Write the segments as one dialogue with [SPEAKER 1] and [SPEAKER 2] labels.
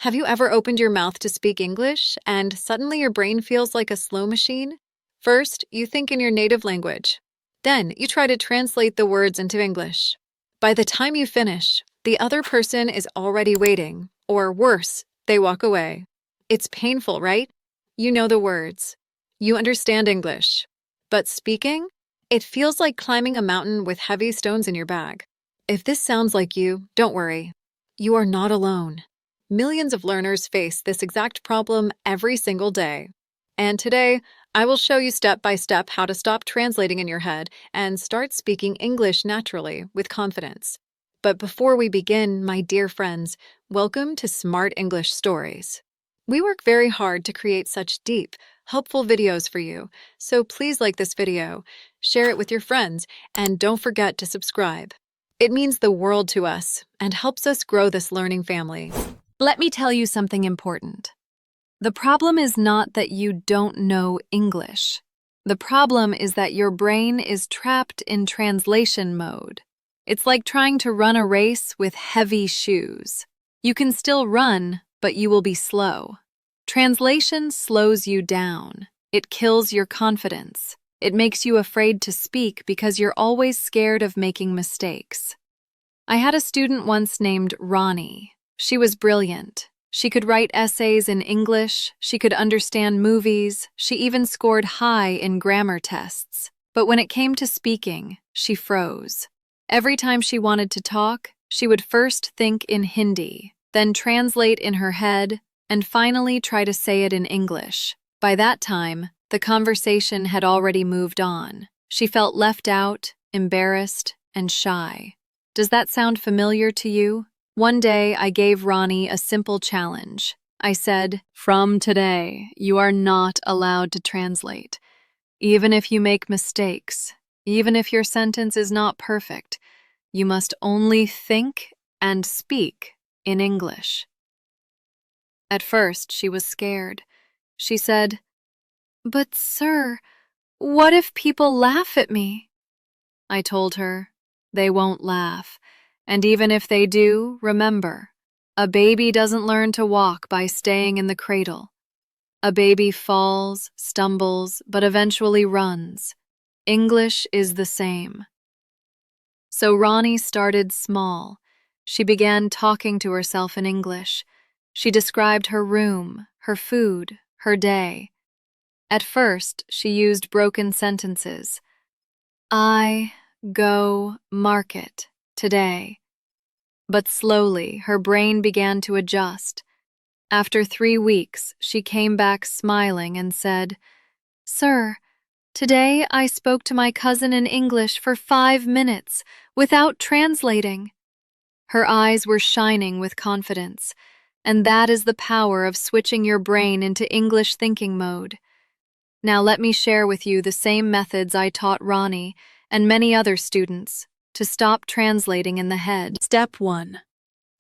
[SPEAKER 1] Have you ever opened your mouth to speak English and suddenly your brain feels like a slow machine? First, you think in your native language. Then, you try to translate the words into English. By the time you finish, the other person is already waiting, or worse, they walk away. It's painful, right? You know the words. You understand English. But speaking? It feels like climbing a mountain with heavy stones in your bag. If this sounds like you, don't worry. You are not alone. Millions of learners face this exact problem every single day. And today, I will show you step by step how to stop translating in your head and start speaking English naturally with confidence. But before we begin, my dear friends, welcome to Smart English Stories. We work very hard to create such deep, helpful videos for you, so please like this video, share it with your friends, and don't forget to subscribe. It means the world to us and helps us grow this learning family. Let me tell you something important. The problem is not that you don't know English. The problem is that your brain is trapped in translation mode. It's like trying to run a race with heavy shoes. You can still run, but you will be slow. Translation slows you down. It kills your confidence. It makes you afraid to speak because you're always scared of making mistakes. I had a student once named Ronnie. She was brilliant. She could write essays in English, she could understand movies, she even scored high in grammar tests. But when it came to speaking, she froze. Every time she wanted to talk, she would first think in Hindi, then translate in her head, and finally try to say it in English. By that time, the conversation had already moved on. She felt left out, embarrassed, and shy. Does that sound familiar to you? One day, I gave Ronnie a simple challenge. I said, "From today, you are not allowed to translate. Even if you make mistakes, even if your sentence is not perfect, you must only think and speak in English." At first, she was scared. She said, "But sir, what if people laugh at me?" I told her, "They won't laugh. And even if they do, remember, a baby doesn't learn to walk by staying in the cradle. A baby falls, stumbles, but eventually runs. English is the same." So Ronnie started small. She began talking to herself in English. She described her room, her food, her day. At first, she used broken sentences. "I go market today." But slowly, her brain began to adjust. After 3 weeks, she came back smiling and said, "Sir, today I spoke to my cousin in English for 5 minutes without translating." Her eyes were shining with confidence, and that is the power of switching your brain into English thinking mode. Now let me share with you the same methods I taught Ronnie and many other students to stop translating in the head. Step 1.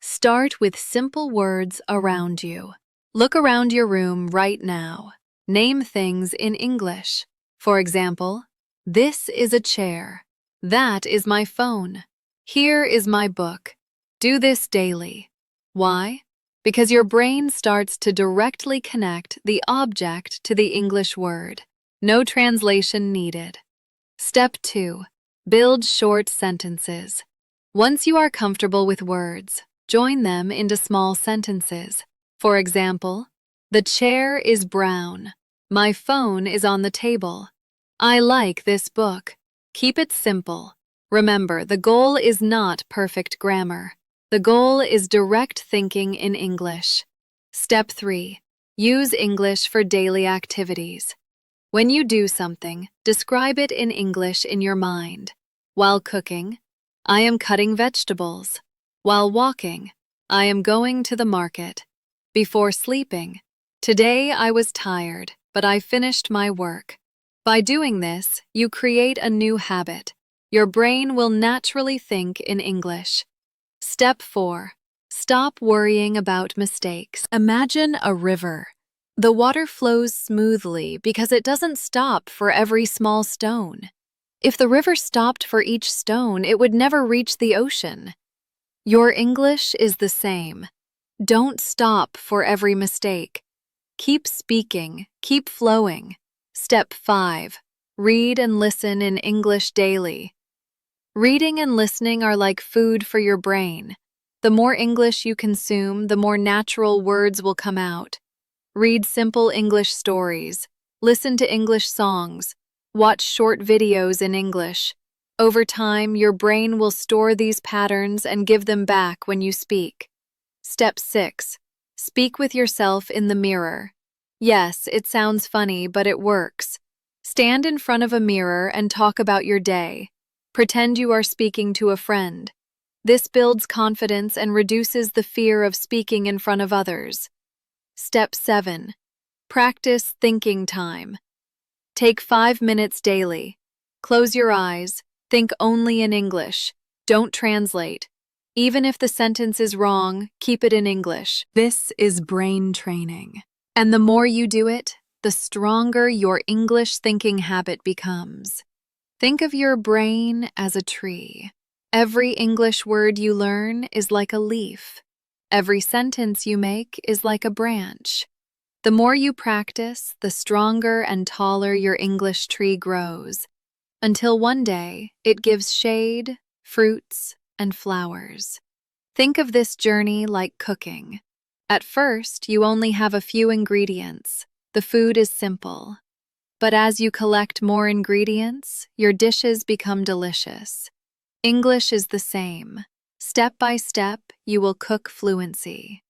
[SPEAKER 1] Start with simple words around you. Look around your room right now. Name things in English. For example, this is a chair. That is my phone. Here is my book. Do this daily. Why? Because your brain starts to directly connect the object to the English word. No translation needed. Step 2. Build short sentences. Once you are comfortable with words, join them into small sentences. For example, the chair is brown. My phone is on the table. I like this book. Keep it simple. Remember, the goal is not perfect grammar. The goal is direct thinking in English. Step 3. Use English for daily activities. When you do something, describe it in English in your mind. While cooking, I am cutting vegetables. While walking, I am going to the market. Before sleeping, today I was tired, but I finished my work. By doing this, you create a new habit. Your brain will naturally think in English. Step 4. Stop worrying about mistakes. Imagine a river. The water flows smoothly because it doesn't stop for every small stone. If the river stopped for each stone, it would never reach the ocean. Your English is the same. Don't stop for every mistake. Keep speaking, keep flowing. Step 5. Read and listen in English daily. Reading and listening are like food for your brain. The more English you consume, the more natural words will come out. Read simple English stories. Listen to English songs. Watch short videos in English. Over time, your brain will store these patterns and give them back when you speak. Step 6. Speak with yourself in the mirror. Yes, it sounds funny, but it works. Stand in front of a mirror and talk about your day. Pretend you are speaking to a friend. This builds confidence and reduces the fear of speaking in front of others. Step 7. Practice thinking time. Take 5 minutes daily. Close your eyes. Think only in English. Don't translate. Even if the sentence is wrong, keep it in English. This is brain training. And the more you do it, the stronger your English thinking habit becomes. Think of your brain as a tree. Every English word you learn is like a leaf. Every sentence you make is like a branch. The more you practice, the stronger and taller your English tree grows, until one day it gives shade, fruits, and flowers. Think of this journey like cooking. At first, you only have a few ingredients. The food is simple. But as you collect more ingredients, your dishes become delicious. English is the same. Step by step, you will cook fluency.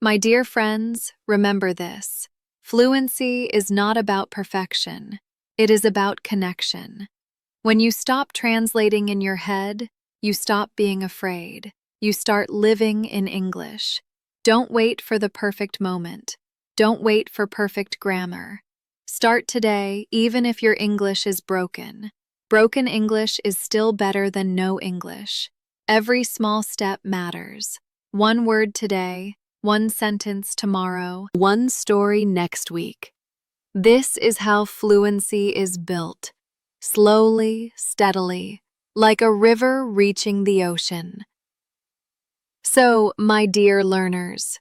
[SPEAKER 1] My dear friends, remember this. Fluency is not about perfection. It is about connection. When you stop translating in your head, you stop being afraid. You start living in English. Don't wait for the perfect moment. Don't wait for perfect grammar. Start today, even if your English is broken. Broken English is still better than no English. Every small step matters. One word today, one sentence tomorrow, one story next week. This is how fluency is built. Slowly, steadily, like a river reaching the ocean. So, my dear learners,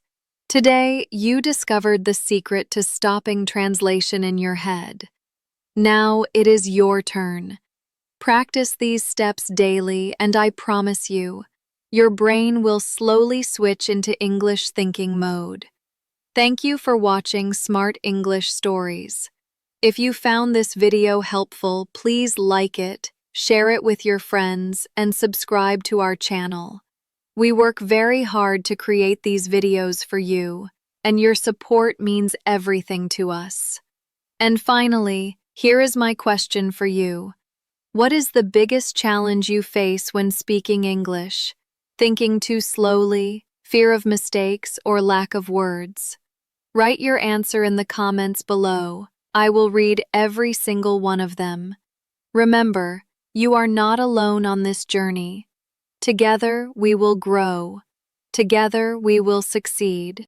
[SPEAKER 1] today you discovered the secret to stopping translation in your head. Now it is your turn. Practice these steps daily, and I promise you, your brain will slowly switch into English thinking mode. Thank you for watching Smart English Stories. If you found this video helpful, please like it, share it with your friends, and subscribe to our channel. We work very hard to create these videos for you, and your support means everything to us. And finally, here is my question for you. What is the biggest challenge you face when speaking English? Thinking too slowly, fear of mistakes, or lack of words? Write your answer in the comments below. I will read every single one of them. Remember, you are not alone on this journey. Together, we will grow. Together, we will succeed.